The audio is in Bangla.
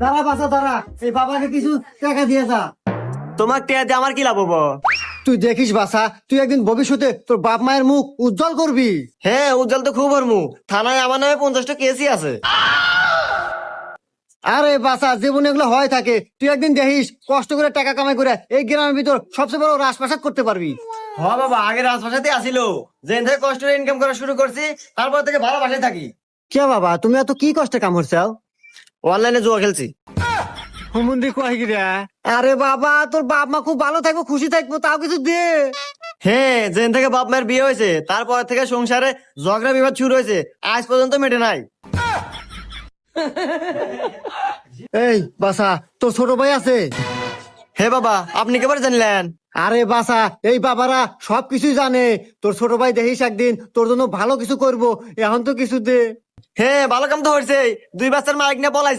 দাঁড়া বাসা দাঁড়া, এই বাবাকে কিছু টাকা দিয়ে যা। তোমার টিয়া দিয়ে আমার কি লাভ হবো? তুই দেখিস বাসা, তুই একদিন ভবিষ্যতে তোর বাপ মায়ের মুখ উজ্জ্বল করবি। হ্যাঁ, উজ্জ্বল তো খুব হরমু। থানায় আমার নামে 50টা কেসই আছে। আরে বাসা, জীবনে এগুলো হয় থাকে। তুই একদিন দেখিস কষ্ট করে টাকা কামাই করে এই গ্রামের ভিতর সবচেয়ে বড় রাজপ্রাসাদ করতে পারবি। হ বাবা, আগে রাজভাষাতে আসিল, যেদিন থেকে কষ্ট করে ইনকাম করা শুরু করছি তারপর থেকে ভালো বাসায় থাকি। কে বাবা, তুমি এত কি কষ্টে কাম করছাও? অনলাইনে জুয়া খেলছি। হুমুন্দি কয় কি রে? আরে বাবা, তোর বাপ মা খুব ভালো থাকবো, খুশি থাকবো, তাও কিছু দে। হ্যাঁ, যেদিন থেকে বাপ মায়ের বিয়ে হয়েছে তারপর থেকে সংসারে ঝগড়া বিবাদ শুরু হয়েছে, আজ পর্যন্ত মেটে নাই। এই বাসা, তোর ছোট ভাই আছে? হে বাবা, আপনি কেবার জানলেন? আরে বাসা, এই বাবারা সবকিছুই জানে। তোর ছোট ভাই দেখিস একদিন তোর জন্য ভালো কিছু করব, এখন তো কিছু দে। হ্যাঁ, ভালো কাম তো হয়েছে। 2 বাচ্চার মালিক নিয়ে পলাইছে।